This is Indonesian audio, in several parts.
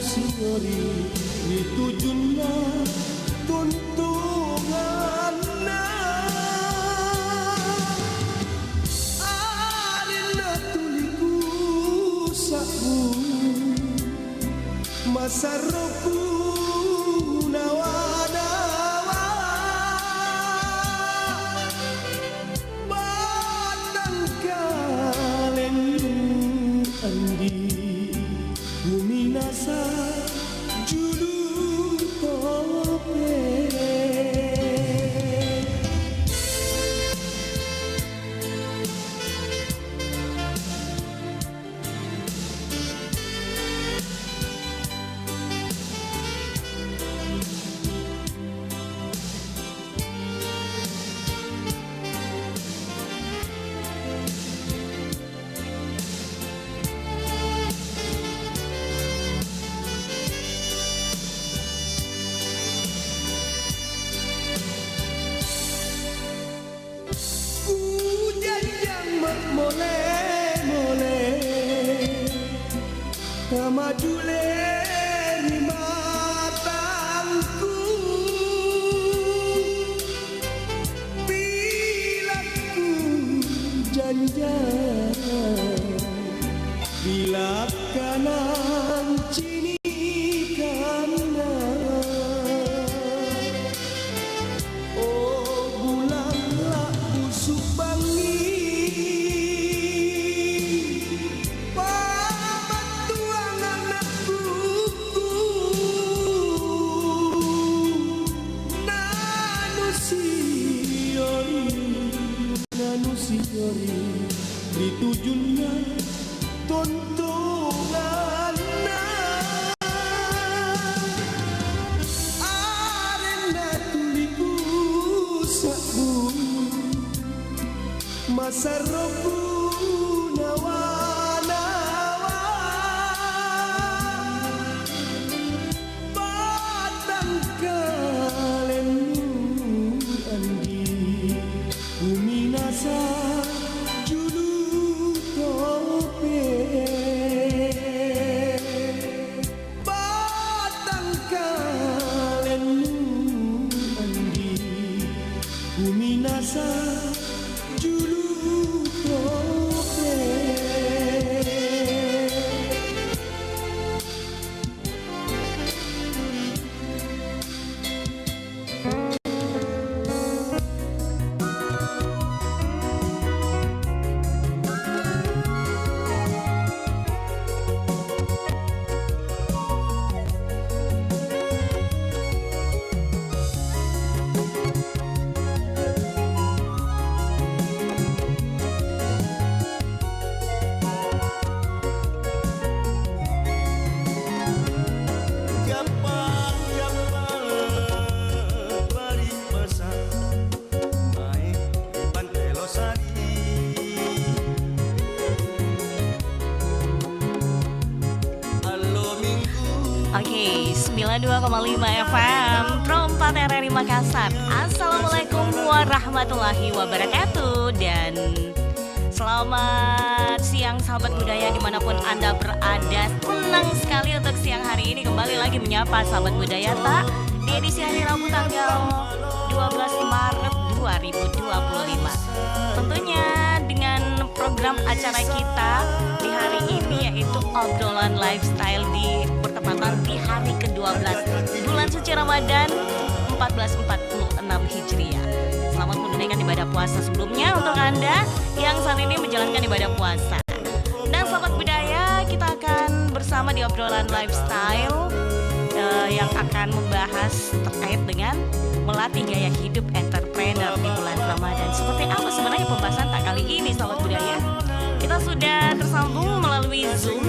signori ditujunna tuntunganna arina tuliku sabu masaroku nawa-nawa batang kalen andi bumi nasa julu tope Kamajule di mataku bila ku janjian bila kanan cini kanan oh bulanlah busuk bangi ditujunnya tuntunganna arena tuliku sabu masaroku nawa-nawa batang kalenmu andi bumi nasa Nasa julu tope Oke, 92,5 FM Pro 4 RRI Makassar. Assalamualaikum warahmatullahi wabarakatuh. Dan selamat siang sahabat budaya dimanapun Anda berada. Senang sekali untuk siang hari ini kembali lagi menyapa sahabat budaya tak di edisi hari Rabu tanggal 12 Maret 2025. Tentunya dengan program acara kita di hari ini yaitu obrolan lifestyle di bertepatan di hari ke-12 bulan suci Ramadan 1446 Hijriah. Selamat menunaikan ibadah puasa sebelumnya untuk Anda yang saat ini menjalankan ibadah puasa. Dan sahabat budaya, kita akan bersama di obrolan lifestyle yang akan membahas terkait dengan melatih gaya hidup entrepreneur di bulan Ramadan. Seperti apa sebenarnya pembahasan tak kali ini sahabat budaya? Kita sudah tersambung melalui Zoom.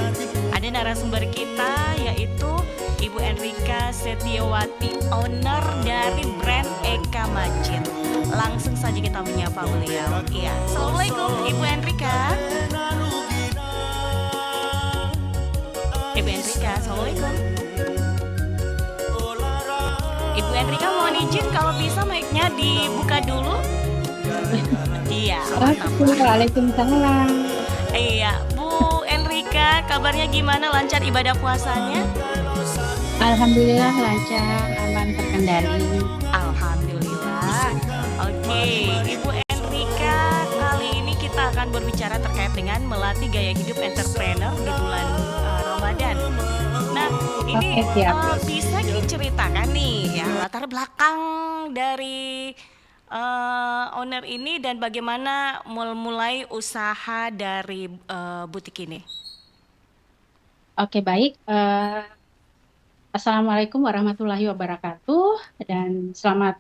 Ada narasumber kita yaitu Ibu Enrika Setiawati, owner dari brand Eka Majid. Langsung saja kita menyapa beliau. Iya, assalamualaikum Ibu Enrika. Ibu Enrika, assalamualaikum. Ibu Enrika mohon izin kalau bisa mic-nya dibuka dulu. Iya. Waalaikumsalam. Iya, Bu Enrika, kabarnya gimana gimana lancar ibadah puasanya? Alhamdulillah lancar, aman, terkendali. Alhamdulillah. Oke, Ibu Enrika, kali ini kita akan berbicara terkait dengan melatih gaya hidup entrepreneur di bulan Ramadan. Nah, ini Oke, siap. bisa diceritakan nih ya latar belakang dari owner ini dan bagaimana memulai usaha dari butik ini. Oke, baik. Assalamualaikum warahmatullahi wabarakatuh dan selamat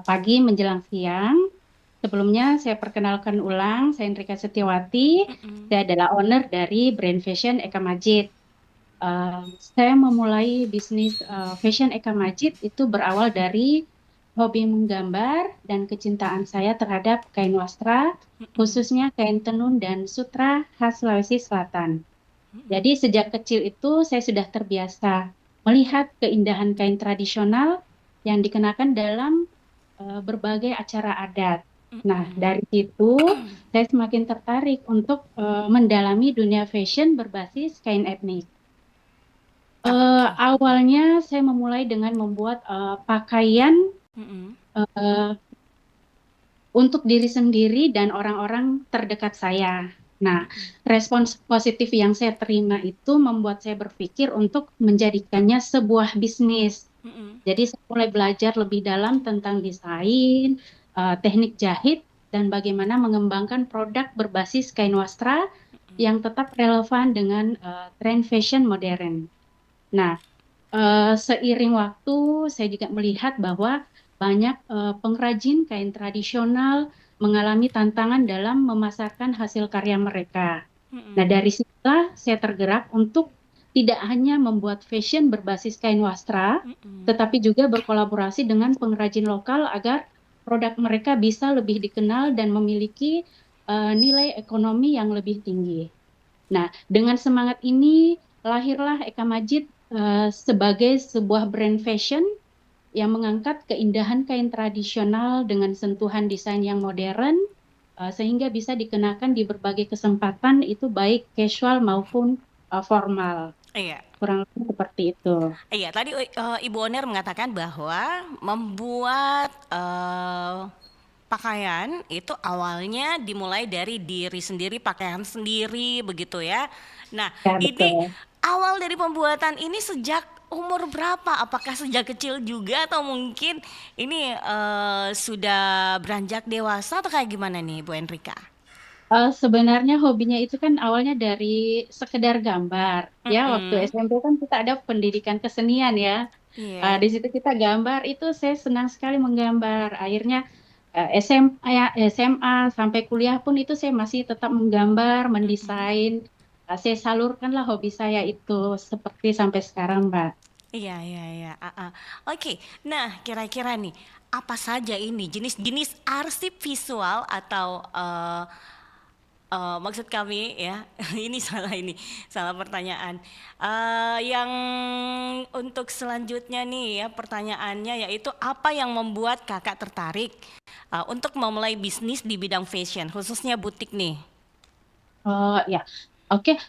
pagi menjelang siang. Sebelumnya saya perkenalkan ulang, saya Enrika Setiawati. Saya adalah owner dari brand fashion Eka Majid. Saya memulai bisnis fashion Eka Majid itu berawal dari hobi menggambar dan kecintaan saya terhadap kain wastra, khususnya kain tenun dan sutra khas Sulawesi Selatan. Jadi sejak kecil itu saya sudah terbiasa melihat keindahan kain tradisional yang dikenakan dalam berbagai acara adat. Nah, dari situ saya semakin tertarik untuk mendalami dunia fashion berbasis kain etnik. Awalnya saya memulai dengan membuat pakaian untuk diri sendiri dan orang-orang terdekat saya. Nah, respons positif yang saya terima itu membuat saya berpikir untuk menjadikannya sebuah bisnis. Jadi saya mulai belajar lebih dalam tentang desain, teknik jahit, dan bagaimana mengembangkan produk berbasis kain wastra yang tetap relevan dengan tren fashion modern. Nah, seiring waktu saya juga melihat bahwa banyak pengrajin kain tradisional mengalami tantangan dalam memasarkan hasil karya mereka. Nah, dari situlah saya tergerak untuk tidak hanya membuat fashion berbasis kain wastra, tetapi juga berkolaborasi dengan pengrajin lokal agar produk mereka bisa lebih dikenal dan memiliki nilai ekonomi yang lebih tinggi. Nah, dengan semangat ini lahirlah Eka Majid sebagai sebuah brand fashion yang mengangkat keindahan kain tradisional dengan sentuhan desain yang modern, sehingga bisa dikenakan di berbagai kesempatan, itu baik casual maupun formal. Iya. Kurang lebih seperti itu. Iya, tadi Ibu Oner mengatakan bahwa membuat pakaian itu awalnya dimulai dari diri sendiri, pakaian sendiri, begitu ya. Nah, Ya, ini betul. awal dari pembuatan ini sejak umur berapa? Apakah sejak kecil juga atau mungkin ini sudah beranjak dewasa atau kayak gimana nih, Bu Enrika? Sebenarnya hobinya itu kan awalnya dari sekedar gambar. Ya, waktu SMP kan kita ada pendidikan kesenian ya. Iya. Di situ kita gambar, itu saya senang sekali menggambar. Akhirnya SMA sampai kuliah pun itu saya masih tetap menggambar, mendesain. Saya salurkanlah hobi saya itu seperti sampai sekarang, Mbak. Iya, iya, iya. Oke, nah kira-kira nih apa saja ini jenis-jenis arsip visual atau maksud kami ya ini salah pertanyaan. Yang untuk selanjutnya nih ya pertanyaannya yaitu apa yang membuat kakak tertarik untuk memulai bisnis di bidang fashion khususnya butik nih? Ya, oke.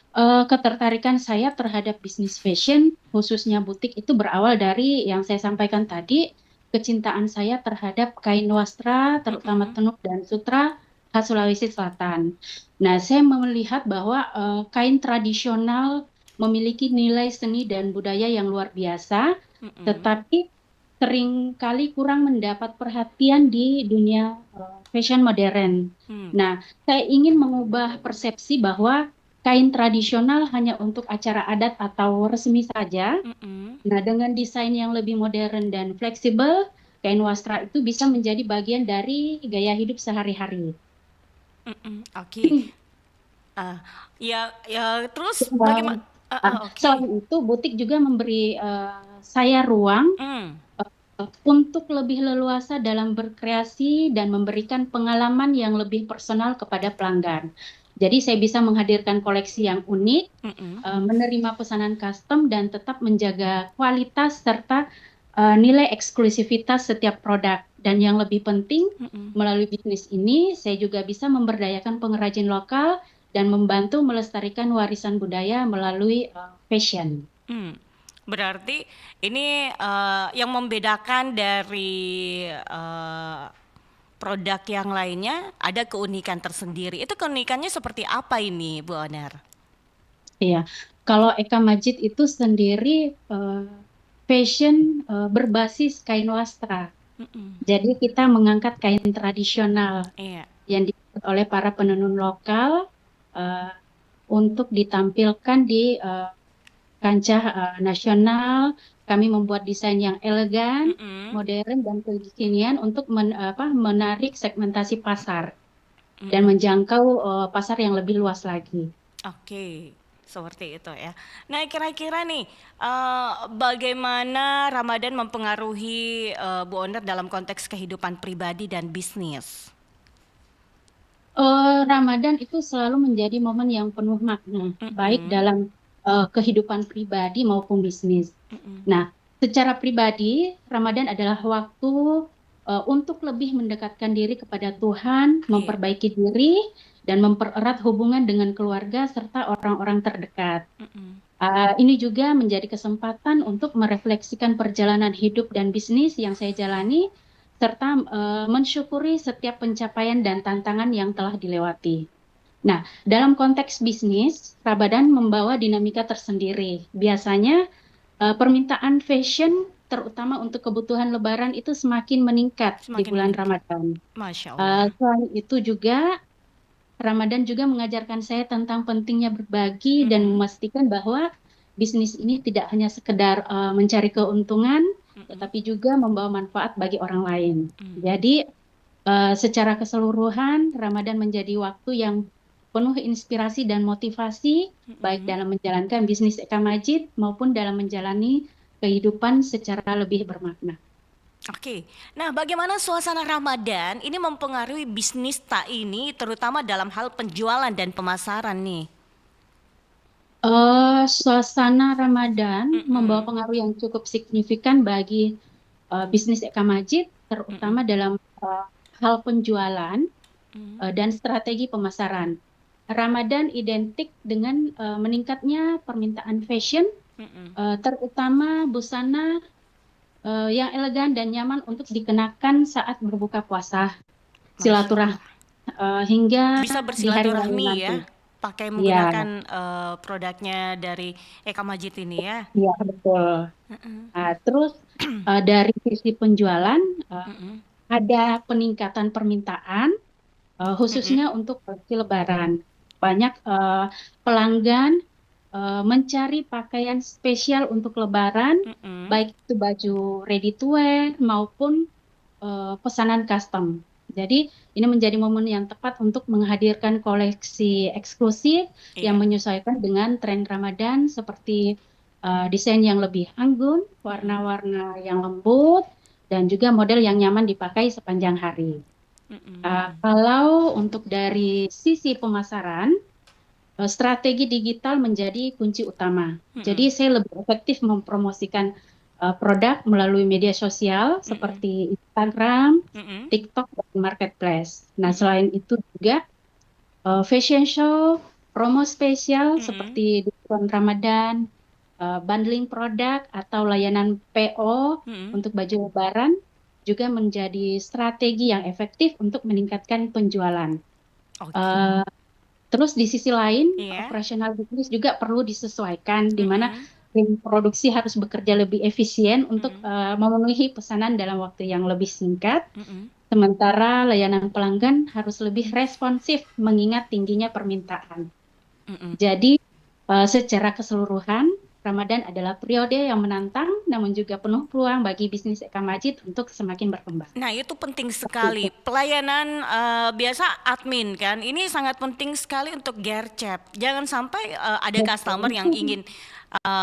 Ketertarikan saya terhadap bisnis fashion, khususnya butik, itu berawal dari yang saya sampaikan tadi, kecintaan saya terhadap kain wastra, terutama tenun dan sutra khas Sulawesi Selatan. Nah, saya melihat bahwa kain tradisional memiliki nilai seni dan budaya yang luar biasa, tetapi seringkali kurang mendapat perhatian di dunia fashion modern. Nah, saya ingin mengubah persepsi bahwa kain tradisional hanya untuk acara adat atau resmi saja. Nah, dengan desain yang lebih modern dan fleksibel, kain wastra itu bisa menjadi bagian dari gaya hidup sehari-hari. Oke. Ya, terus bagaimana? Selain itu, butik juga memberi saya ruang untuk lebih leluasa dalam berkreasi dan memberikan pengalaman yang lebih personal kepada pelanggan. Jadi saya bisa menghadirkan koleksi yang unik, menerima pesanan custom, dan tetap menjaga kualitas serta nilai eksklusivitas setiap produk. Dan yang lebih penting, melalui bisnis ini saya juga bisa memberdayakan pengrajin lokal dan membantu melestarikan warisan budaya melalui fashion. Hmm, berarti ini yang membedakan dari produk yang lainnya ada keunikan tersendiri. Itu keunikannya seperti apa ini, Bu Onar? Iya, kalau Eka Majid itu sendiri fashion berbasis kain wastra. Mm-mm. Jadi kita mengangkat kain tradisional Iya. yang dibuat oleh para penenun lokal eh, untuk ditampilkan di kancah nasional. Kami membuat desain yang elegan, Mm-mm. modern, dan kekinian untuk menarik segmentasi pasar dan Mm-mm. menjangkau pasar yang lebih luas lagi. Oke, seperti itu ya. Nah, kira-kira nih, bagaimana Ramadan mempengaruhi Bu Onar dalam konteks kehidupan pribadi dan bisnis? Ramadan itu selalu menjadi momen yang penuh makna, baik Mm-mm. dalam kehidupan pribadi maupun bisnis. Mm-mm. Nah, secara pribadi, Ramadan adalah waktu untuk lebih mendekatkan diri kepada Tuhan, Iya. memperbaiki diri, dan mempererat hubungan dengan keluarga serta orang-orang terdekat. Mm-mm. Ini juga menjadi kesempatan untuk merefleksikan perjalanan hidup dan bisnis yang saya jalani, serta mensyukuri setiap pencapaian dan tantangan yang telah dilewati. Nah, dalam konteks bisnis, Ramadan membawa dinamika tersendiri. Biasanya permintaan fashion, terutama untuk kebutuhan Lebaran, itu semakin meningkat di Semakin bulan meningkat. Ramadan. Masya Allah. Selain itu juga, Ramadan juga mengajarkan saya tentang pentingnya berbagi dan Mm-mm. memastikan bahwa bisnis ini tidak hanya sekedar mencari keuntungan, Mm-mm. tetapi juga membawa manfaat bagi orang lain. Mm. Jadi, secara keseluruhan, Ramadan menjadi waktu yang penuh inspirasi dan motivasi, baik Mm-mm. dalam menjalankan bisnis Eka Majid maupun dalam menjalani kehidupan secara lebih bermakna. Oke, nah bagaimana suasana Ramadan ini mempengaruhi bisnis Tak ini terutama dalam hal penjualan dan pemasaran nih? Suasana Ramadan membawa Mm-mm. pengaruh yang cukup signifikan bagi bisnis Eka Majid, Mm-mm. terutama dalam hal penjualan Mm. dan strategi pemasaran. Ramadan identik dengan meningkatnya permintaan fashion, Mm-mm. terutama busana yang elegan dan nyaman untuk dikenakan saat berbuka puasa, Masya silaturahmi Allah. hingga Bisa di hari raya bersilaturahmi nanti. ya, pakai Ya, menggunakan produknya dari Eka Majid ini ya. ya betul. Mm-mm. Terus dari sisi penjualan uh, Mm-mm. ada peningkatan permintaan Mm-mm. khususnya untuk koleksi Lebaran. Banyak pelanggan mencari pakaian spesial untuk Lebaran, Mm-mm. baik itu baju ready to wear maupun pesanan custom. Jadi ini menjadi momen yang tepat untuk menghadirkan koleksi eksklusif yang Iya. menyesuaikan dengan tren Ramadan seperti desain yang lebih anggun, Mm-mm. warna-warna yang lembut, dan juga model yang nyaman dipakai sepanjang hari. Mm-mm. Kalau untuk dari sisi pemasaran, strategi digital menjadi kunci utama. Mm-mm. Jadi saya lebih efektif mempromosikan produk melalui media sosial Mm-mm. seperti Instagram, Mm-mm. TikTok, dan Marketplace. Nah, Mm-mm. selain itu juga fashion show, promo spesial Mm-mm. seperti diskon Ramadan, bundling produk atau layanan PO Mm-mm. untuk baju Lebaran juga menjadi strategi yang efektif untuk meningkatkan penjualan. Oke. Eh, Terus di sisi lain, Iya. operasional bisnis juga perlu disesuaikan, di mana Mm-mm. tim produksi harus bekerja lebih efisien untuk Mm-mm. memenuhi pesanan dalam waktu yang lebih singkat, Mm-mm. sementara layanan pelanggan harus lebih responsif mengingat tingginya permintaan. Mm-mm. Jadi, secara keseluruhan, Ramadan adalah periode yang menantang, namun juga penuh peluang bagi bisnis Eka Majid untuk semakin berkembang. Nah, itu penting Seperti itu. sekali. Pelayanan biasa admin kan. Ini sangat penting sekali untuk gercep. Jangan sampai ada customer Betul. yang ingin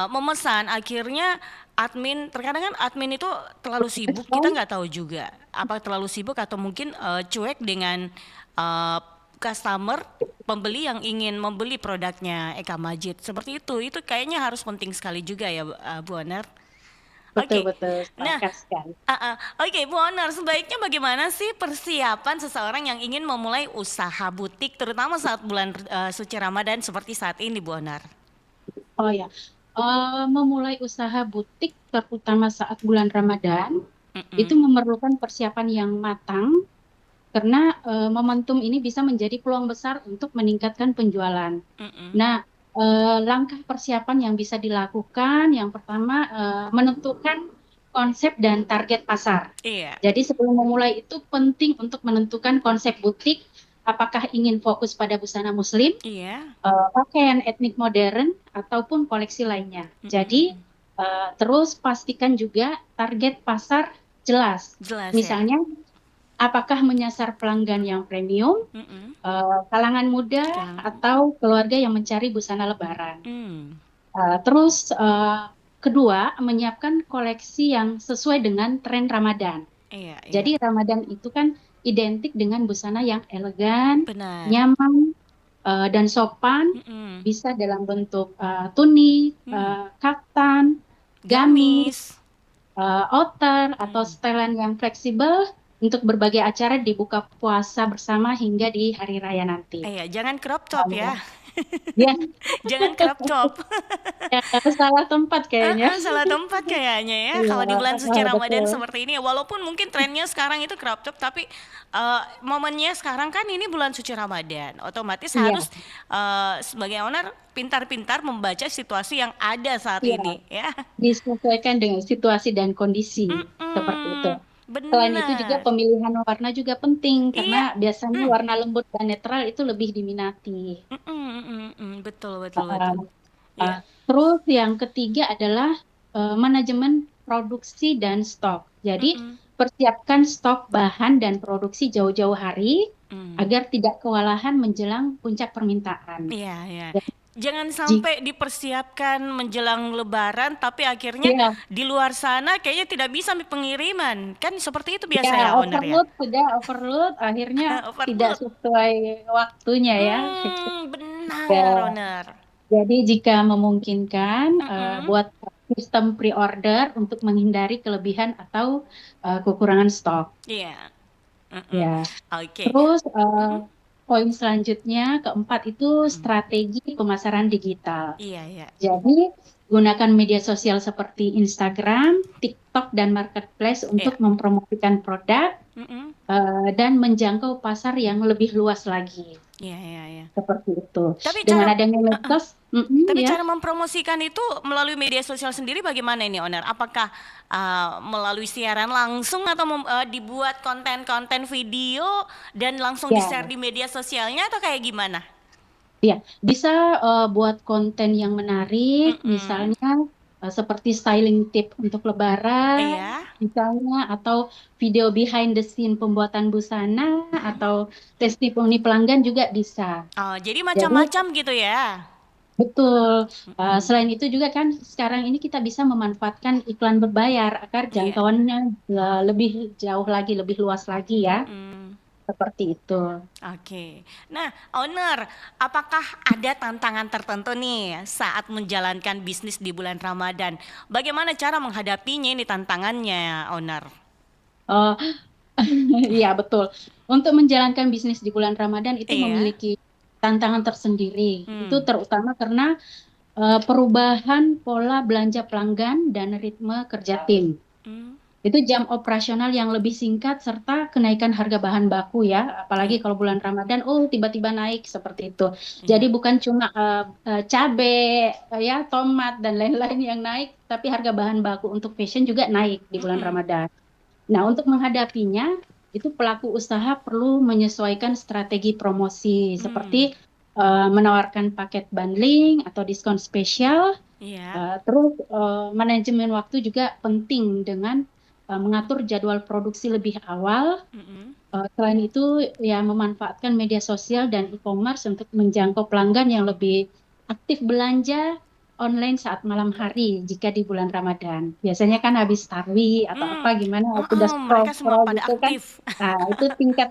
memesan, akhirnya admin terkadang kan admin itu terlalu sibuk, kita nggak tahu juga apa terlalu sibuk atau mungkin cuek dengan eh, customer pembeli yang ingin membeli produknya Eka Majid. Seperti itu kayaknya harus penting sekali juga ya Bu Anar. betul Oke. betul, Nah, sepakat sekali. oke, Bu Honor, sebaiknya bagaimana sih persiapan seseorang yang ingin memulai usaha butik, terutama saat bulan suci Ramadan seperti saat ini, Bu Honor? Oh ya, memulai usaha butik terutama saat bulan Ramadan itu Mm-mm, memerlukan persiapan yang matang karena momentum ini bisa menjadi peluang besar untuk meningkatkan penjualan. mm-mm. Nah, langkah persiapan yang bisa dilakukan, yang pertama menentukan konsep dan target pasar. Iya, Jadi sebelum memulai itu penting untuk menentukan konsep butik, apakah ingin fokus pada busana muslim, iya. pakaian etnik modern, ataupun koleksi lainnya. Jadi Mm-mm. terus pastikan juga target pasar jelas. Jelas ya. Misalnya, apakah menyasar pelanggan yang premium, Mm-mm. kalangan muda, Sekarang, atau keluarga yang mencari busana lebaran. hmm, Terus kedua, menyiapkan koleksi yang sesuai dengan tren Ramadan. iya, iya. Jadi Ramadan itu kan identik dengan busana yang elegan, Benar. nyaman, dan sopan, Mm-mm. bisa dalam bentuk tunik, Hmm. kaftan, gamis, Gamis. outer, atau Hmm. setelan yang fleksibel untuk berbagai acara di buka puasa bersama hingga di hari raya nanti. Iya, jangan crop top ya. Ya, Jangan crop top. ya, salah tempat kayaknya. Salah tempat kayaknya ya. Iya, Kalau di bulan suci Ramadan betul. seperti ini, walaupun mungkin trennya sekarang itu crop top, tapi momennya sekarang kan ini bulan suci Ramadan. Otomatis Iya, harus sebagai owner pintar-pintar membaca situasi yang ada saat iya, ini ya. disesuaikan dengan situasi dan kondisi seperti itu. Mm-mm, Selain itu juga benar. pemilihan warna juga penting Iya. karena biasanya Mm, warna lembut dan netral itu lebih diminati. betul, betul, Uh, betul. Iya. Terus yang ketiga adalah manajemen produksi dan stok. Jadi Mm-mm, persiapkan stok bahan dan produksi jauh-jauh hari mm. agar tidak kewalahan menjelang puncak permintaan. Iya, iya. Dan Jangan jika sampai dipersiapkan menjelang Lebaran, tapi akhirnya ya, di luar sana kayaknya tidak bisa pengiriman. Kan seperti itu biasa ya ya, owner ya? overload sudah overload akhirnya tidak Overload. sesuai waktunya ya. Benar, Ya, owner. jadi jika memungkinkan, Mm-mm. buat sistem pre-order untuk menghindari kelebihan atau kekurangan stok. Iya. Mm-mm. Ya, Oke. terus Mm-mm. poin selanjutnya keempat itu Mm-mm. strategi pemasaran digital. Iya, iya. Jadi gunakan media sosial seperti Instagram, TikTok, dan Marketplace Iya. untuk mempromosikan produk Mm-mm. dan menjangkau pasar yang lebih luas lagi. Iya, iya, iya. Seperti itu. Tapi Dengan cara adanya medsos, Tapi ya. cara mempromosikan itu melalui media sosial sendiri bagaimana ini, owner? Apakah melalui siaran langsung atau dibuat konten-konten video dan langsung di-share Ya, di media sosialnya atau kayak gimana? ya, bisa buat konten yang menarik, Mm-mm. misalnya seperti styling tip untuk Lebaran, Iya. misalnya, atau video behind the scene pembuatan busana, Mm-mm. atau testimoni pelanggan juga bisa. Oh, jadi Jadi macam-macam gitu ya? betul. Mm-mm. Selain itu juga kan sekarang ini kita bisa memanfaatkan iklan berbayar agar Iya. jangkauannya lebih jauh lagi, lebih luas lagi ya, Mm-mm. seperti itu. Oke. Nah, owner, apakah ada tantangan tertentu nih saat menjalankan bisnis di bulan Ramadan? Bagaimana cara menghadapinya ini tantangannya, owner? Oh, iya betul. Untuk menjalankan bisnis di bulan Ramadan itu Iya. memiliki tantangan tersendiri. Itu Hmm. terutama karena perubahan pola belanja pelanggan dan ritme kerja tim. Hmm. Itu jam operasional yang lebih singkat serta kenaikan harga bahan baku ya. Iya, Apalagi kalau bulan Ramadan, oh tiba-tiba naik seperti itu. Jadi iya. bukan cuma cabai, ya tomat dan lain-lain yang naik, tapi harga bahan baku untuk fashion juga naik di bulan Mm-mm. Ramadan. Nah, untuk menghadapinya, itu pelaku usaha perlu menyesuaikan strategi promosi, Hmm. seperti menawarkan paket bundling atau diskon spesial. Iya. Terus manajemen waktu juga penting dengan mengatur jadwal produksi lebih awal. Mm-mm. Selain itu, ya memanfaatkan media sosial dan e-commerce untuk menjangkau pelanggan yang lebih aktif belanja online saat malam hari jika di bulan Ramadan. Biasanya kan habis tarawih atau Hmm. apa gimana, udah Mereka semua scroll-scroll pada gitu kan. aktif. Nah, itu tingkat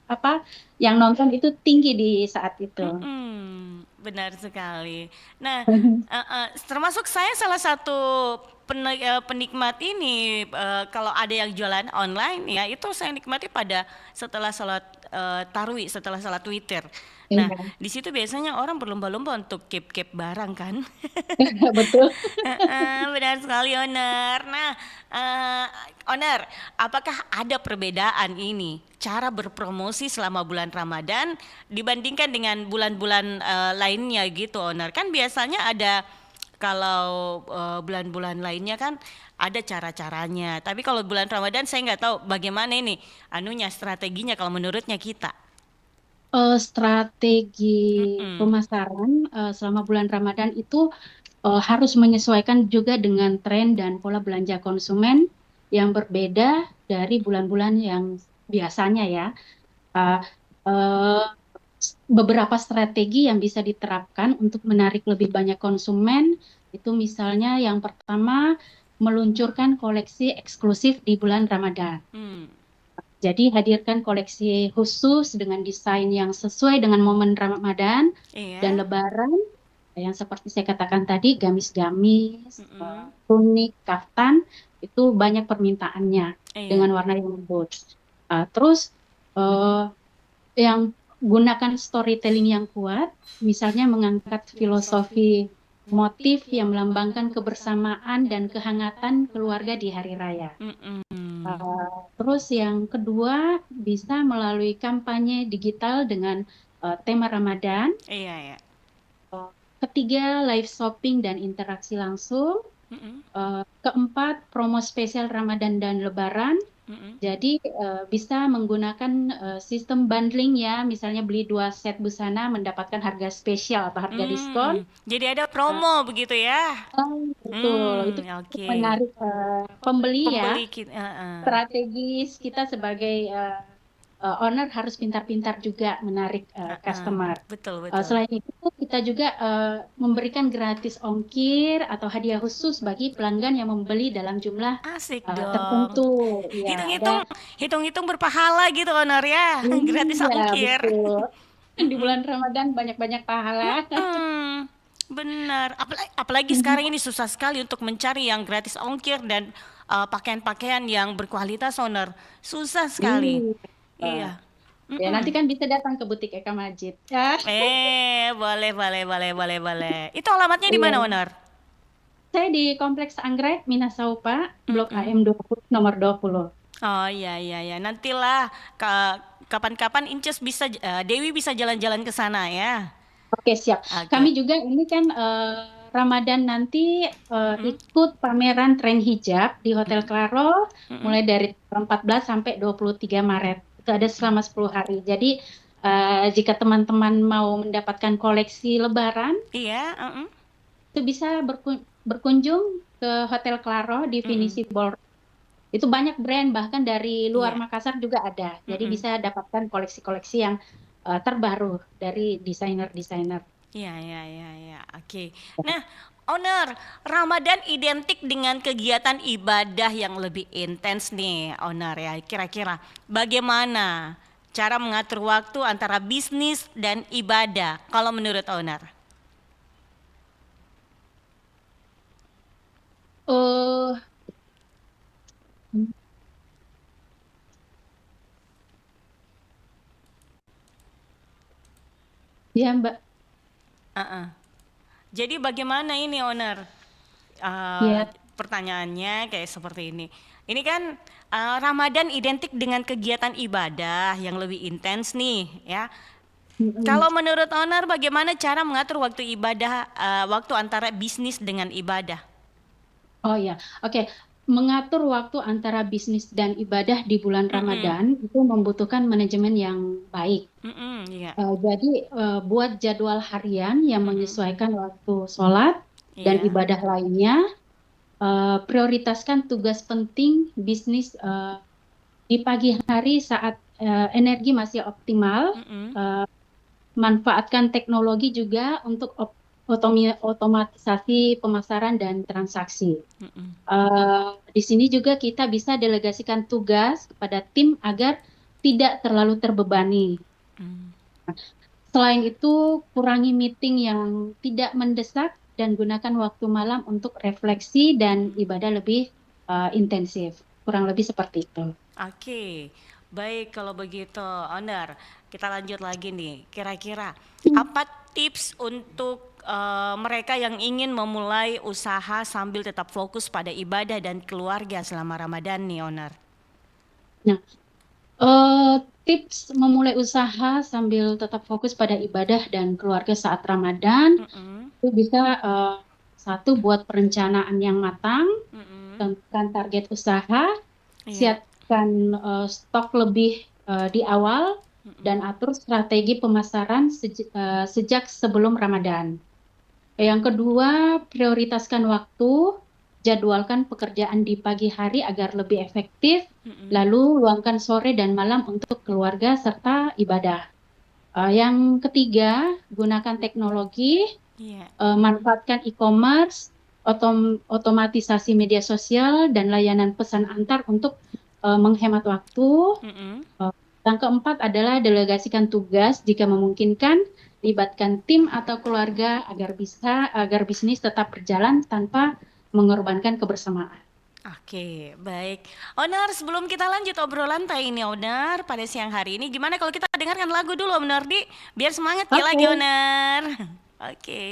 apa yang nonton itu tinggi di saat itu. Mm-mm. Benar sekali. Nah, termasuk saya salah satu penikmat ini, kalau ada yang jualan online ya itu saya nikmati pada setelah sholat tarawih, setelah sholat witir. Nah, Iya, di situ biasanya orang berlomba-lomba untuk keep barang kan. betul. Benar sekali, Owner. Nah, eh, Owner, apakah ada perbedaan ini cara berpromosi selama bulan Ramadan dibandingkan dengan bulan-bulan lainnya gitu, Owner? Kan biasanya ada, kalau bulan-bulan lainnya kan ada cara-caranya. Tapi kalau bulan Ramadan saya nggak tahu bagaimana ini anunya strateginya kalau menurutnya kita. Strategi Mm-mm. pemasaran selama bulan Ramadan itu harus menyesuaikan juga dengan tren dan pola belanja konsumen yang berbeda dari bulan-bulan yang biasanya ya. Uh, uh, Beberapa strategi yang bisa diterapkan untuk menarik lebih banyak konsumen itu misalnya yang pertama meluncurkan koleksi eksklusif di bulan Ramadan. Hmm. Jadi hadirkan koleksi khusus dengan desain yang sesuai dengan momen Ramadan dan Iya. Lebaran yang seperti saya katakan tadi gamis-gamis, Mm-mm. tunik, kaftan itu banyak permintaannya Iya. dengan warna yang lembut. Terus yang gunakan storytelling yang kuat, misalnya mengangkat filosofi motif yang melambangkan kebersamaan dan kehangatan keluarga di hari raya. Mm-mm. Terus yang kedua bisa melalui kampanye digital dengan tema Ramadan. Iya, iya. Ketiga, live shopping dan interaksi langsung. Mm-mm. Keempat, promo spesial Ramadan dan Lebaran. Mm-mm. Jadi bisa menggunakan sistem bundling ya, misalnya beli 2 set busana mendapatkan harga spesial atau harga diskon. Jadi ada Uh, promo begitu ya? Betul, itu untuk Oke. menarik pembeli ya. Pembeli kita. Strategis kita sebagai owner harus pintar-pintar juga menarik customer. Betul, betul. Selain itu, kita juga memberikan gratis ongkir atau hadiah khusus bagi pelanggan yang membeli dalam jumlah Asik dong. tertentu. Ya, ada. Hitung-hitung, hitung-hitung berpahala gitu Honor ya. Gratis Iya, ongkir. betul. Di bulan Ramadan banyak-banyak pahala. Hmm, benar. Apalagi sekarang ini susah sekali untuk mencari yang gratis ongkir dan pakaian-pakaian yang berkualitas, Honor. Susah sekali. Iya. Iya. Ya, nanti Mm-mm. kan bisa datang ke butik Eka Majid. Ya, Boleh, boleh, boleh, boleh, boleh. Itu alamatnya di mana, iya. Honor? Saya di Kompleks Anggrek, Minasaupa, Blok Mm-mm. AM 20, nomor 20. Oh iya, iya, iya. Nantilah kapan-kapan Inces bisa, Dewi bisa jalan-jalan ke sana ya. Oke, siap. Oke. Kami juga ini kan Ramadan nanti Mm-mm. ikut pameran tren hijab di Hotel Mm-mm. Claro Mm-mm. mulai dari 14 sampai 23 Maret. Itu ada Mm-mm. selama 10 hari. Jadi jika teman-teman mau mendapatkan koleksi Lebaran, Iya. Mm-mm. itu bisa berkunjung ke Hotel Claro di Mm-mm. Finisi Ballroom. Itu banyak brand, bahkan dari luar Iya. Makassar juga ada. Jadi Mm-mm. bisa dapatkan koleksi-koleksi yang terbaru dari desainer-desainer. Iya, iya, iya, iya. Oke. Nah, Owner, Ramadan identik dengan kegiatan ibadah yang lebih intens nih, Owner ya. Kira-kira bagaimana cara mengatur waktu antara bisnis dan ibadah kalau menurut Owner? Oh, ya Mbak. Uh-uh. Jadi bagaimana ini, Owner? Eh, Ya. Pertanyaannya kayak seperti ini. Ini kan Ramadan identik dengan kegiatan ibadah yang lebih intens nih, ya. Mm-mm. Kalau menurut owner, bagaimana cara mengatur waktu ibadah, waktu antara bisnis dengan ibadah? Oh ya, oke. Mengatur waktu antara bisnis dan ibadah di bulan Mm-mm. Ramadan itu membutuhkan manajemen yang baik. Mm-mm, iya. Jadi buat jadwal harian yang Mm-mm, menyesuaikan waktu sholat dan iya. ibadah lainnya. Prioritaskan tugas penting bisnis di pagi hari saat energi masih optimal. Mm-mm, eh, Manfaatkan teknologi juga untuk otomatisasi pemasaran dan transaksi. mm-mm, Di sini juga kita bisa delegasikan tugas kepada tim agar tidak terlalu terbebani. mm. Selain itu, kurangi meeting yang tidak mendesak dan gunakan waktu malam untuk refleksi dan ibadah lebih intensif. Kurang lebih seperti itu. Oke, baik kalau begitu, Owner. Kita lanjut lagi nih. Kira-kira apa tips untuk mereka yang ingin memulai usaha sambil tetap fokus pada ibadah dan keluarga selama Ramadan nih, Owner? Nah, tips memulai usaha sambil tetap fokus pada ibadah dan keluarga saat Ramadan itu bisa satu, buat perencanaan yang matang, tentukan target usaha, Iya. siapkan stok lebih di awal, dan atur strategi pemasaran sejak sebelum Ramadan. Yang kedua, prioritaskan waktu, jadwalkan pekerjaan di pagi hari agar lebih efektif, lalu luangkan sore dan malam untuk keluarga serta ibadah. Yang ketiga, gunakan teknologi, Iya. manfaatkan e-commerce, otomatisasi media sosial, dan layanan pesan antar untuk menghemat waktu. Yang keempat adalah delegasikan tugas jika memungkinkan, libatkan tim atau keluarga agar bisnis tetap berjalan tanpa mengorbankan kebersamaan. Oke, baik. Owner, sebelum kita lanjut obrolan ini, Owner, pada siang hari ini, gimana kalau kita dengarkan lagu dulu, Owner Di? Biar semangat ya lagi, Owner. Oke.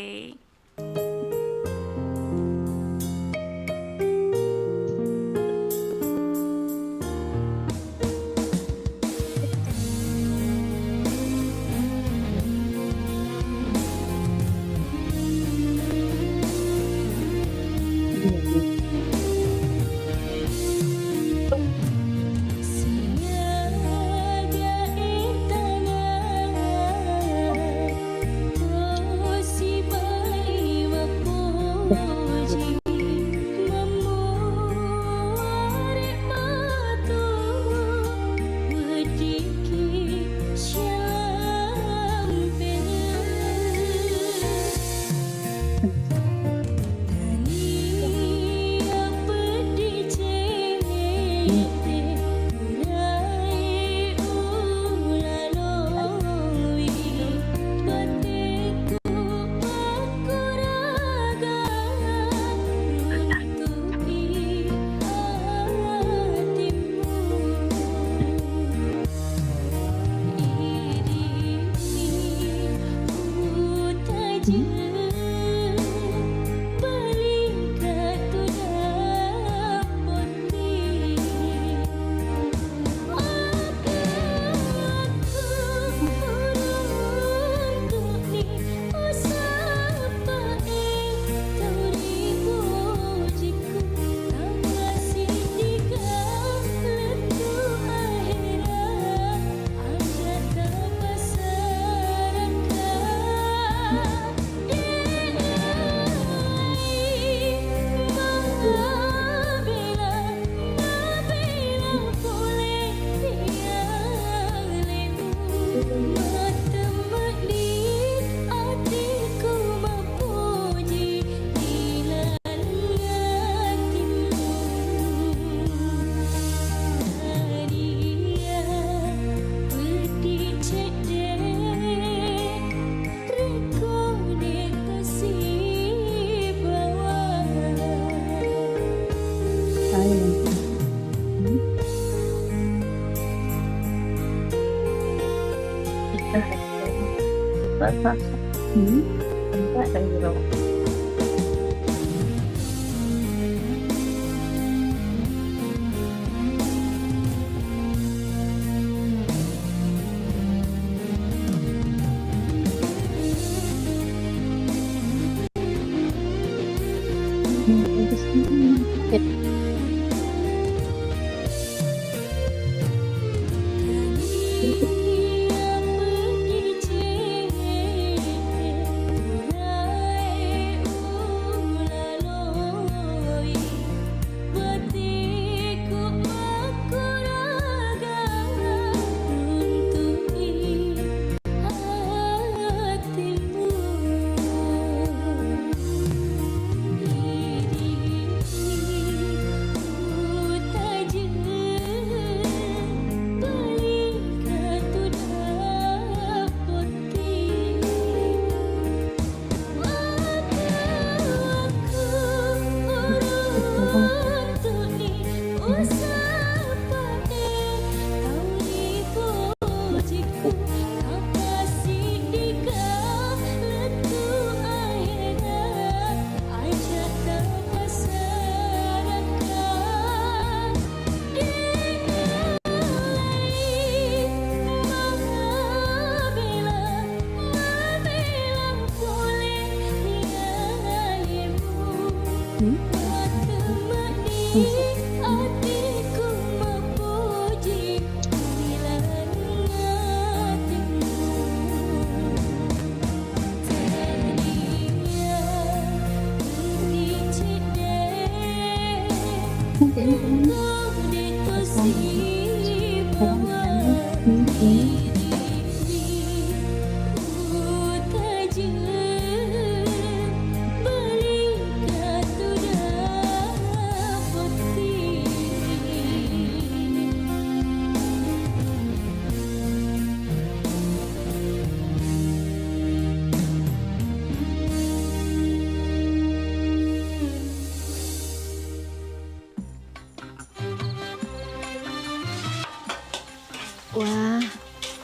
Wah,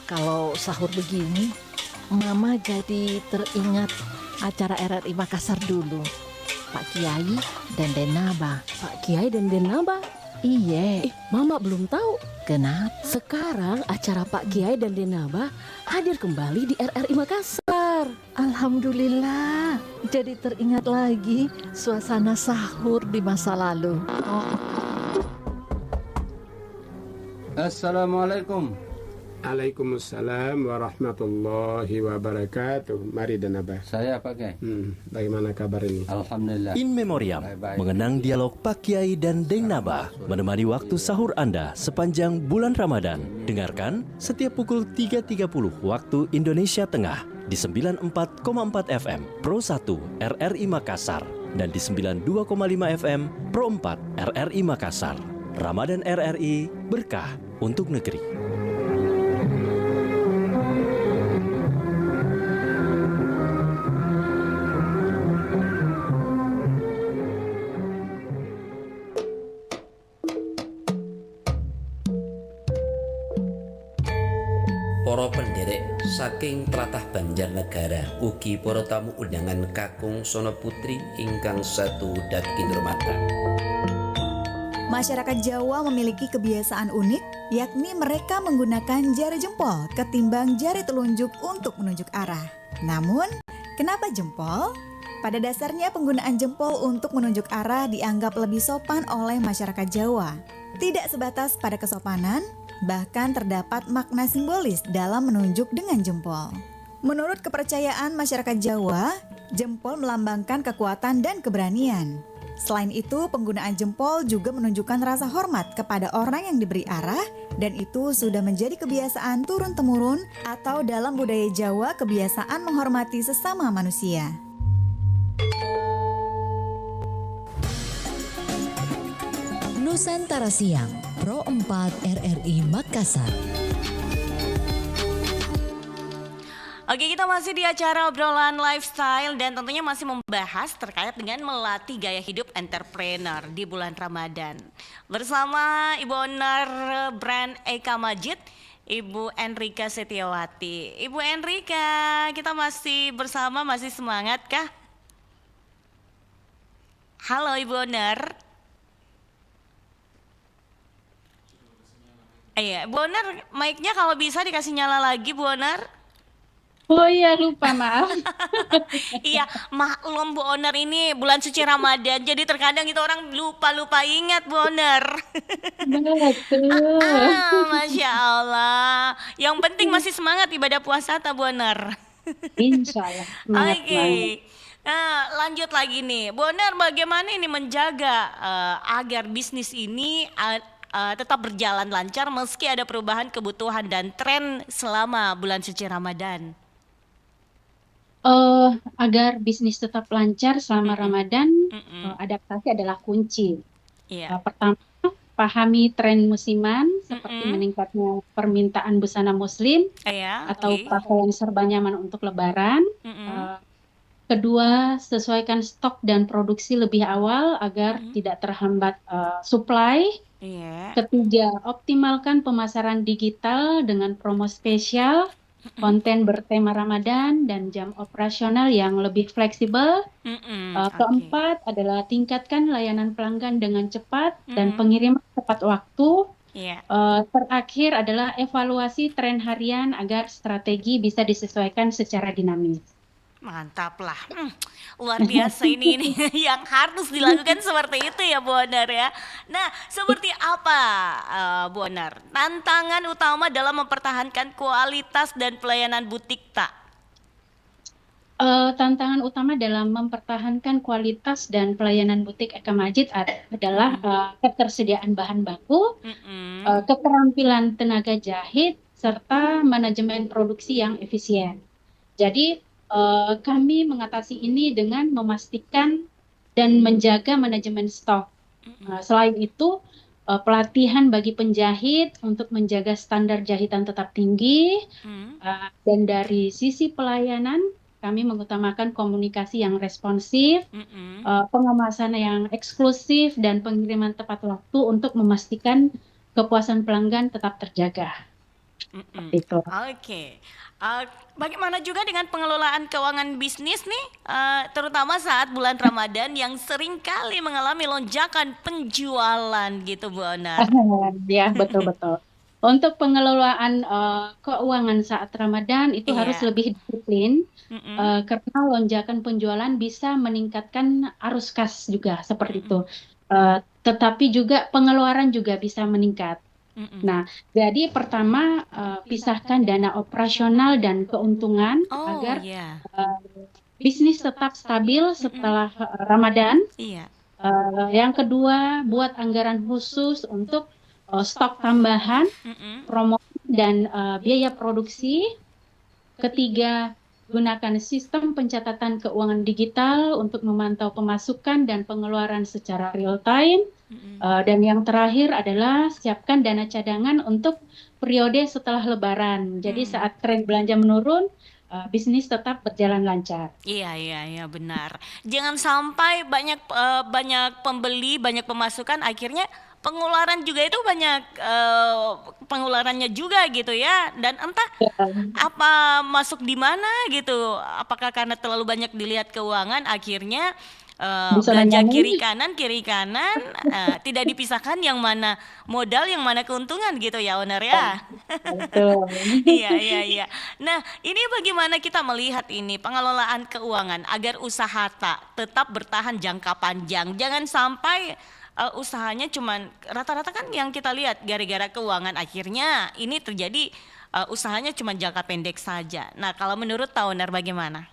kalau sahur begini, Mama jadi teringat acara RRI Makassar dulu. Pak Kiai dan Denaba. Pak Kiai dan Denaba? Iya, Mama belum tahu. kenapa? Sekarang acara Pak Kiai dan Denaba hadir kembali di RRI Makassar. Alhamdulillah, jadi teringat lagi suasana sahur di masa lalu. Assalamualaikum. Waalaikumsalam warahmatullahi wabarakatuh. Mari Denaba. Saya Pak Kiai. Bagaimana kabar ini? Alhamdulillah. In Memoriam, Baik-baik. mengenang dialog Pak Kiai dan Deng Naba, menemani waktu sahur Anda sepanjang bulan Ramadan. Dengarkan setiap pukul 3.30 waktu Indonesia Tengah di 94,4 FM Pro 1 RRI Makassar dan di 92,5 FM Pro 4 RRI Makassar. Ramadan RRI, berkah untuk negeri. Para penderek saking tlatah Banjarnegara ugi para tamu undangan kakung Sono Putri ingkang satu daging hormatan. Masyarakat Jawa memiliki kebiasaan unik, yakni mereka menggunakan jari jempol ketimbang jari telunjuk untuk menunjuk arah. Namun, kenapa jempol? Pada dasarnya penggunaan jempol untuk menunjuk arah dianggap lebih sopan oleh masyarakat Jawa. Tidak sebatas pada kesopanan, bahkan terdapat makna simbolis dalam menunjuk dengan jempol. Menurut kepercayaan masyarakat Jawa, jempol melambangkan kekuatan dan keberanian. Selain itu, penggunaan jempol juga menunjukkan rasa hormat kepada orang yang diberi arah, dan itu sudah menjadi kebiasaan turun-temurun atau dalam budaya Jawa kebiasaan menghormati sesama manusia. Nusantara Siang, Pro 4 RRI Makassar. Oke, kita masih di acara obrolan lifestyle dan tentunya masih membahas terkait dengan melatih gaya hidup entrepreneur di bulan Ramadan. Bersama Ibu Owner brand Eka Majid, Ibu Enrika Setiawati. Ibu Enrika, kita masih bersama, masih semangat kah? Halo Ibu Owner. Iya, Bu Owner, mic-nya kalau bisa dikasih nyala lagi, Bu Owner. Oh iya, lupa, maaf. Iya, maklum Bu Owner, ini bulan suci Ramadan, jadi terkadang itu orang lupa ingat Bu Owner. Betul. Masya Allah. Yang penting masih semangat ibadah puasa tak Bu Owner? Insya Allah. Semangat Oke. banget. Nah, lanjut lagi nih, Bu Owner, bagaimana ini menjaga agar bisnis ini tetap berjalan lancar meski ada perubahan kebutuhan dan tren selama bulan suci Ramadan? Agar bisnis tetap lancar selama Ramadan, adaptasi adalah kunci. Iya. Pertama, pahami tren musiman seperti meningkatnya permintaan busana muslim Iya, atau oke. pakaian serba nyaman untuk Lebaran. kedua, sesuaikan stok dan produksi lebih awal agar tidak terhambat supply. Iya. Ketiga, optimalkan pemasaran digital dengan promo spesial, konten bertema Ramadan, dan jam operasional yang lebih fleksibel. Oke. Keempat adalah tingkatkan layanan pelanggan dengan cepat dan pengiriman tepat waktu. Iya. Terakhir adalah evaluasi tren harian agar strategi bisa disesuaikan secara dinamis. Mantap lah. Luar biasa ini yang harus dilakukan seperti itu ya Bu Onar ya. Nah, seperti apa Bu Onar tantangan utama dalam mempertahankan kualitas dan pelayanan butik tak? Tantangan utama dalam mempertahankan kualitas dan pelayanan butik Eka Majid adalah ketersediaan bahan baku, keterampilan tenaga jahit, serta manajemen produksi yang efisien. Jadi kami mengatasi ini dengan memastikan dan menjaga manajemen stok. Selain itu, pelatihan bagi penjahit untuk menjaga standar jahitan tetap tinggi, dan dari sisi pelayanan kami mengutamakan komunikasi yang responsif, pengemasan yang eksklusif, dan pengiriman tepat waktu untuk memastikan kepuasan pelanggan tetap terjaga. Itu. Oke. Bagaimana juga dengan pengelolaan keuangan bisnis nih, terutama saat bulan Ramadan yang sering kali mengalami lonjakan penjualan gitu Bu Onar? Ya, betul-betul. Untuk pengelolaan keuangan saat Ramadan itu harus lebih disiplin, karena lonjakan penjualan bisa meningkatkan arus kas juga seperti itu. Tetapi juga pengeluaran juga bisa meningkat. Nah, jadi pertama pisahkan dana operasional dan keuntungan agar bisnis tetap stabil setelah Ramadan. Yang kedua, buat anggaran khusus untuk stok tambahan, promosi dan biaya produksi. Ketiga, gunakan sistem pencatatan keuangan digital untuk memantau pemasukan dan pengeluaran secara real time. Dan yang terakhir adalah siapkan dana cadangan untuk periode setelah Lebaran. Jadi saat tren belanja menurun, bisnis tetap berjalan lancar. Iya benar. Jangan sampai banyak pembeli, banyak pemasukan, akhirnya pengeluaran juga itu banyak pengeluarannya juga gitu ya. Dan entah apa masuk di mana gitu. Apakah karena terlalu banyak dilihat keuangan, akhirnya belanja kiri kanan tidak dipisahkan yang mana modal yang mana keuntungan gitu ya Onar ya. Iya. Nah, ini bagaimana kita melihat ini pengelolaan keuangan agar usaha tetap bertahan jangka panjang. Jangan sampai usahanya cuman rata-rata kan yang kita lihat gara-gara keuangan akhirnya ini terjadi usahanya cuma jangka pendek saja. Nah, kalau menurut Onar bagaimana?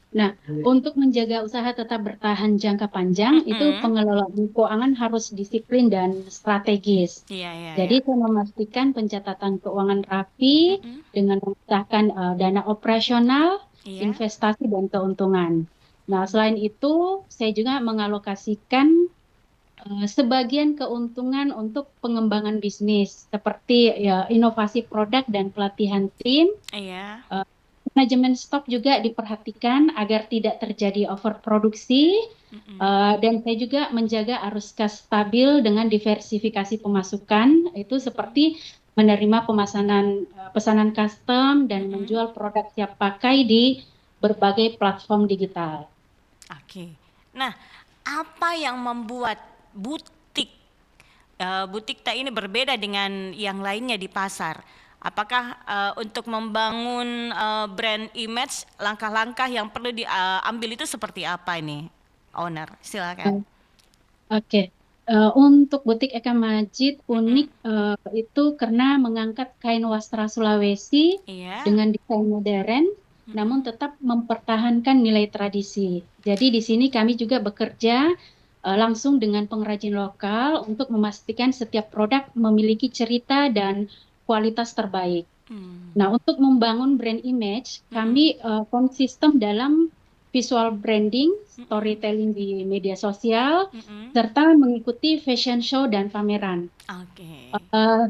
Nah, untuk menjaga usaha tetap bertahan jangka panjang, itu pengelolaan keuangan harus disiplin dan strategis. Jadi saya memastikan pencatatan keuangan rapi dengan memisahkan dana operasional, investasi dan keuntungan. Nah, selain itu saya juga mengalokasikan sebagian keuntungan untuk pengembangan bisnis seperti inovasi produk dan pelatihan tim. Manajemen stok juga diperhatikan agar tidak terjadi overproduksi, dan saya juga menjaga arus kas stabil dengan diversifikasi pemasukan, itu seperti menerima pesanan custom dan menjual produk siap pakai di berbagai platform digital. Oke. Nah, apa yang membuat butik tak ini berbeda dengan yang lainnya di pasar? Apakah untuk membangun brand image, langkah-langkah yang perlu diambil itu seperti apa ini, Onar? Silakan. Oke. Untuk butik Eka Majid unik itu karena mengangkat kain wastra Sulawesi dengan desain modern, namun tetap mempertahankan nilai tradisi. Jadi di sini kami juga bekerja langsung dengan pengrajin lokal untuk memastikan setiap produk memiliki cerita dan kualitas terbaik. Nah, untuk membangun brand image, kami konsisten dalam visual branding, storytelling di media sosial, serta mengikuti fashion show dan pameran.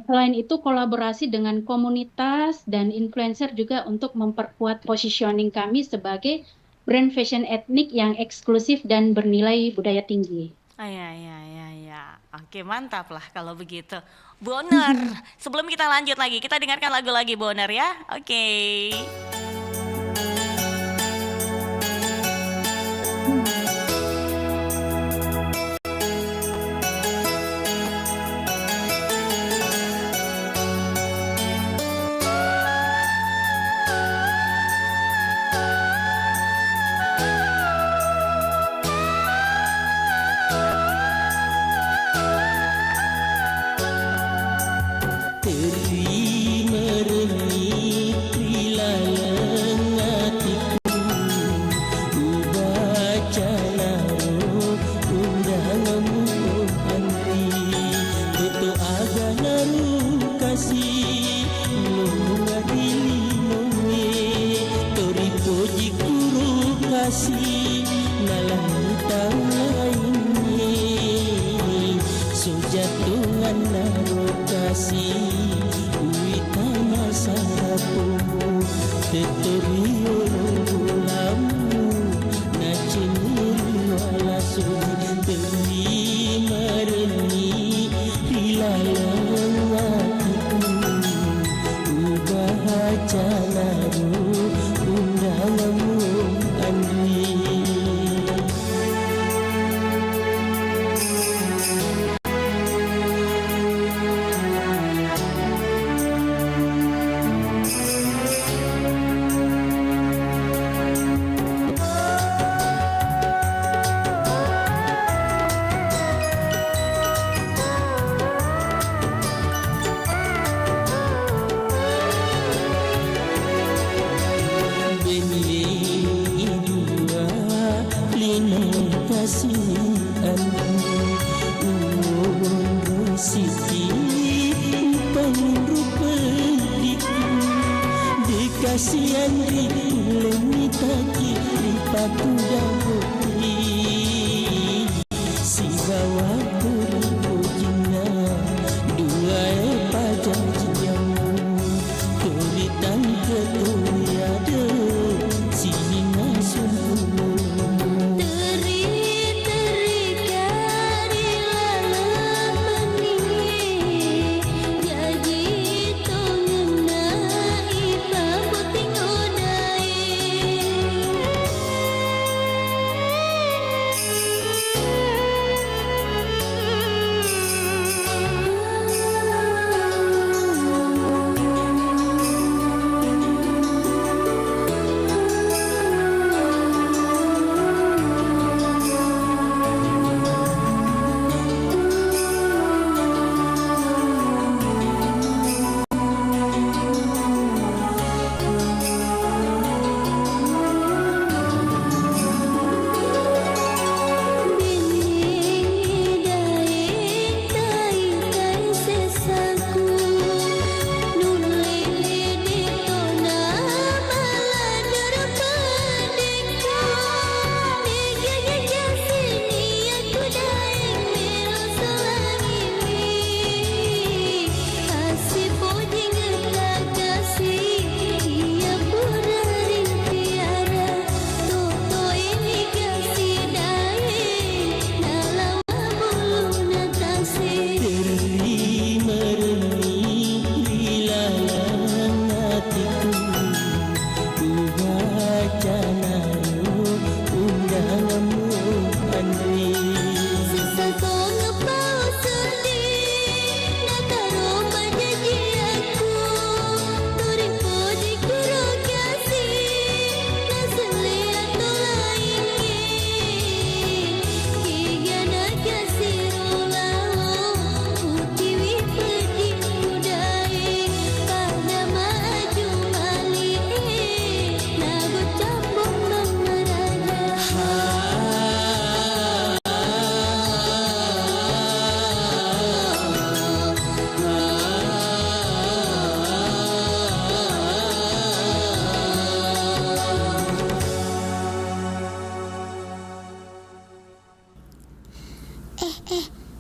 Selain itu, kolaborasi dengan komunitas dan influencer juga untuk memperkuat positioning kami sebagai brand fashion etnik yang eksklusif dan bernilai budaya tinggi. Ya. Oke, mantap lah kalau begitu. Boner, sebelum kita lanjut lagi, kita dengarkan lagu lagi Boner ya. Oke.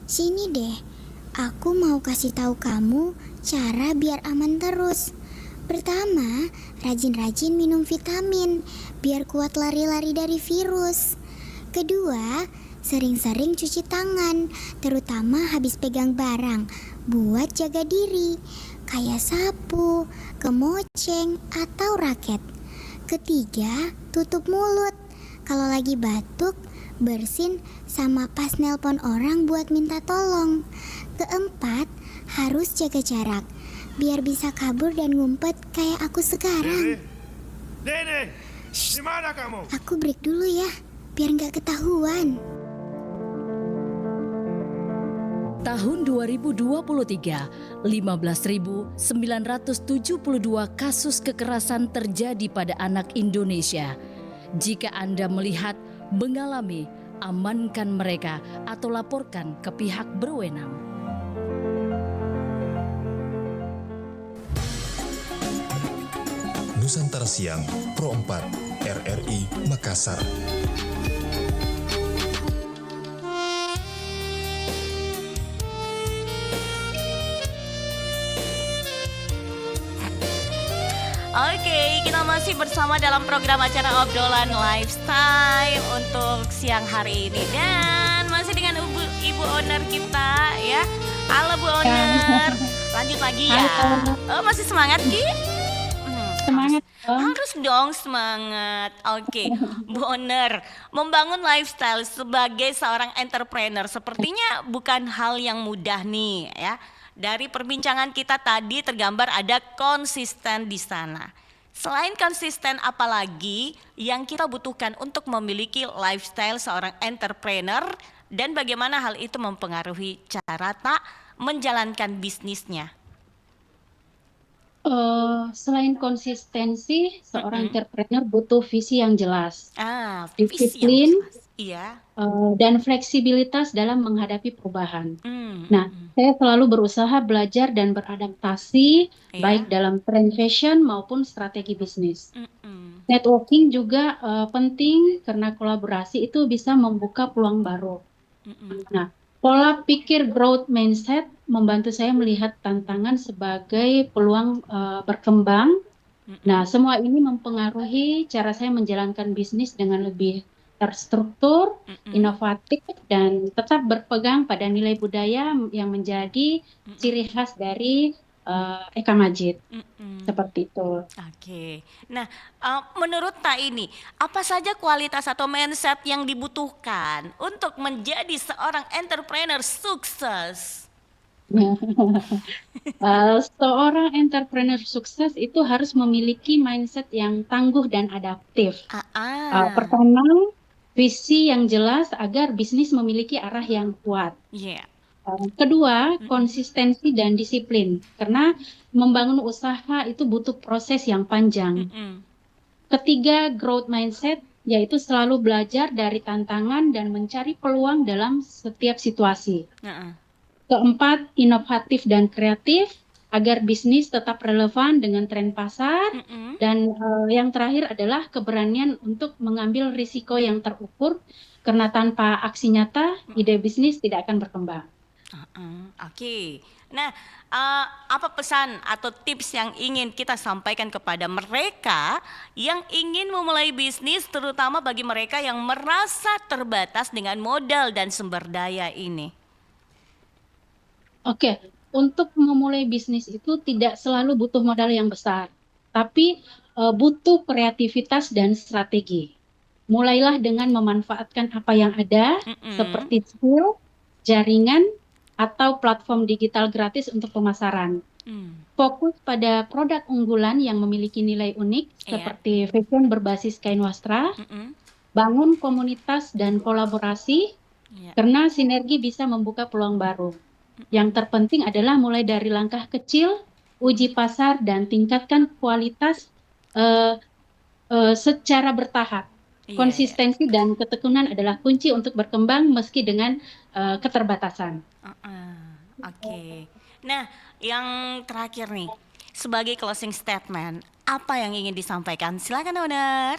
Sini deh, aku mau kasih tahu kamu cara biar aman terus. Pertama, rajin-rajin minum vitamin biar kuat lari-lari dari virus. Kedua, sering-sering cuci tangan, terutama habis pegang barang, buat jaga diri, kayak sapu, kemoceng, atau raket. Ketiga, tutup mulut. Kalau lagi batuk, bersin sama pas nelpon orang buat minta tolong. Keempat, harus jaga jarak, biar bisa kabur dan ngumpet kayak aku sekarang. Dede, di mana kamu? Aku break dulu ya, biar nggak ketahuan. Tahun 2023, 15.972 kasus kekerasan terjadi pada anak Indonesia. Jika Anda melihat, mengalami, amankan mereka atau laporkan ke pihak berwenang. Nusantara Siang, Pro 4, RRI Makassar. Oke, kita masih bersama dalam program acara obrolan lifestyle untuk siang hari ini. Dan masih dengan Ibu Owner kita ya. Halo Bu Owner, lanjut lagi ya. Oh, masih semangat Ki? Semangat dong. Harus dong semangat. Oke, Bu Owner, membangun lifestyle sebagai seorang entrepreneur sepertinya bukan hal yang mudah nih ya. Dari perbincangan kita tadi tergambar ada konsisten di sana. Selain konsisten, apalagi yang kita butuhkan untuk memiliki lifestyle seorang entrepreneur dan bagaimana hal itu mempengaruhi cara tak menjalankan bisnisnya? Selain konsistensi, seorang entrepreneur butuh visi yang jelas, Visi disiplin, yang jelas. Iya. dan fleksibilitas dalam menghadapi perubahan. Nah, saya selalu berusaha belajar dan beradaptasi, baik dalam tren fashion maupun strategi bisnis. Networking juga penting karena kolaborasi itu bisa membuka peluang baru. Nah, pola pikir growth mindset membantu saya melihat tantangan sebagai peluang berkembang. Nah, semua ini mempengaruhi cara saya menjalankan bisnis dengan lebih terstruktur, inovatif, dan tetap berpegang pada nilai budaya yang menjadi ciri khas dari Eka Majid. Seperti itu. Oke. Nah, menurut Tak ini, apa saja kualitas atau mindset yang dibutuhkan untuk menjadi seorang entrepreneur sukses? Seorang entrepreneur sukses itu harus memiliki mindset yang tangguh dan adaptif. Pertama, visi yang jelas agar bisnis memiliki arah yang kuat. Kedua, konsistensi dan disiplin, karena membangun usaha itu butuh proses yang panjang. Ketiga, growth mindset, yaitu selalu belajar dari tantangan dan mencari peluang dalam setiap situasi. Keempat, inovatif dan kreatif, agar bisnis tetap relevan dengan tren pasar. Dan yang terakhir adalah keberanian untuk mengambil risiko yang terukur, karena tanpa aksi nyata, ide bisnis tidak akan berkembang. Oke. Nah, apa pesan atau tips yang ingin kita sampaikan kepada mereka yang ingin memulai bisnis, terutama bagi mereka yang merasa terbatas dengan modal dan sumber daya ini? Oke, untuk memulai bisnis itu tidak selalu butuh modal yang besar, tapi butuh kreativitas dan strategi. Mulailah dengan memanfaatkan apa yang ada, seperti skill, jaringan, atau platform digital gratis untuk pemasaran. Fokus pada produk unggulan yang memiliki nilai unik, seperti fashion berbasis kain wastra. Bangun komunitas dan kolaborasi, karena sinergi bisa membuka peluang baru. Yang terpenting adalah mulai dari langkah kecil, uji pasar, dan tingkatkan kualitas secara bertahap. Konsistensi dan ketekunan adalah kunci untuk berkembang meski dengan keterbatasan. Oke. Nah, yang terakhir nih, sebagai closing statement, apa yang ingin disampaikan? Silakan Owner.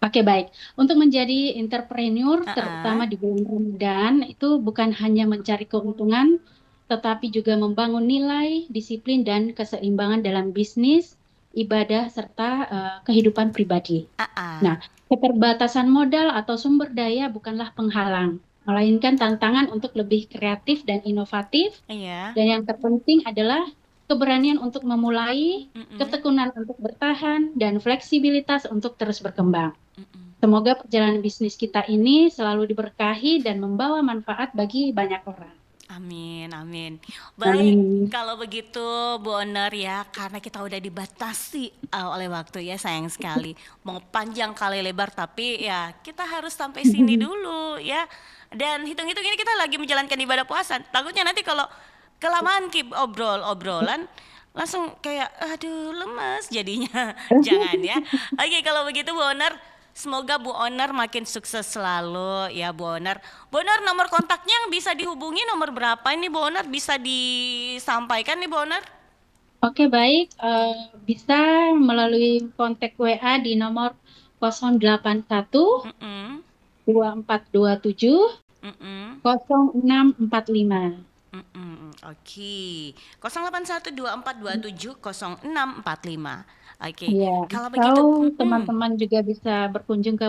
Oke, baik. Untuk menjadi entrepreneur, terutama di bulan Ramadan, itu bukan hanya mencari keuntungan, tetapi juga membangun nilai, disiplin, dan keseimbangan dalam bisnis, ibadah, serta kehidupan pribadi. Nah, keterbatasan modal atau sumber daya bukanlah penghalang, melainkan tantangan untuk lebih kreatif dan inovatif. Iya. Dan yang terpenting adalah keberanian untuk memulai, ketekunan untuk bertahan, dan fleksibilitas untuk terus berkembang. Semoga perjalanan bisnis kita ini selalu diberkahi dan membawa manfaat bagi banyak orang. Amin, amin. Baik, kalau begitu Bu Oner ya, karena kita udah dibatasi oleh waktu ya, sayang sekali. Mau panjang kali lebar, tapi ya kita harus sampai sini dulu ya. Dan hitung-hitung ini kita lagi menjalankan ibadah puasa. Takutnya nanti kalau kelamaan obrolan langsung kayak aduh lemes jadinya. Jangan ya. Oke, kalau begitu Bu Oner, semoga Bu Oner makin sukses selalu ya Bu Oner. Bu Oner, nomor kontaknya yang bisa dihubungi nomor berapa ini Bu Oner? Bisa disampaikan nih Bu Oner? Oke, baik, bisa melalui kontak WA di nomor 081 2427 0645. Oke, 08124270645. Oke, Iya, kalau atau begitu teman-teman juga bisa berkunjung ke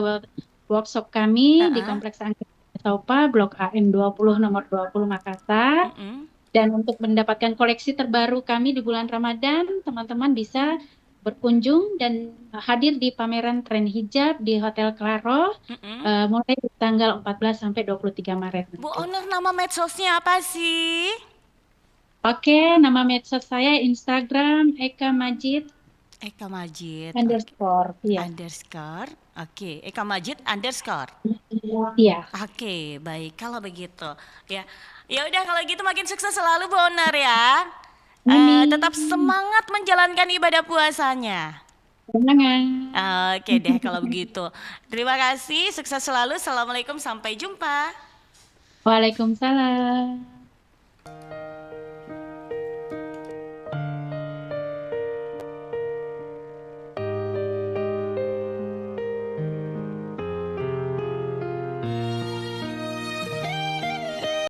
workshop kami di Kompleks Angkasa Saupa, Blok AM 20 nomor 20 Makassar. Dan untuk mendapatkan koleksi terbaru kami di bulan Ramadan, teman-teman bisa berkunjung dan hadir di pameran tren hijab di Hotel Claro mulai dari tanggal 14 sampai 23 Maret. Bu Oner, nama medsosnya apa sih? Oke, nama medsos saya Instagram Eka Majid Underscore, ya. Underscore. Oke, Eka Majid underscore. Iya. Oke, baik. Kalau begitu, ya, ya udah kalau gitu makin sukses selalu Bu Oner ya. Tetap semangat menjalankan ibadah puasanya. Semangat. Oke deh kalau begitu. Terima kasih, sukses selalu. Assalamualaikum, sampai jumpa. Waalaikumsalam.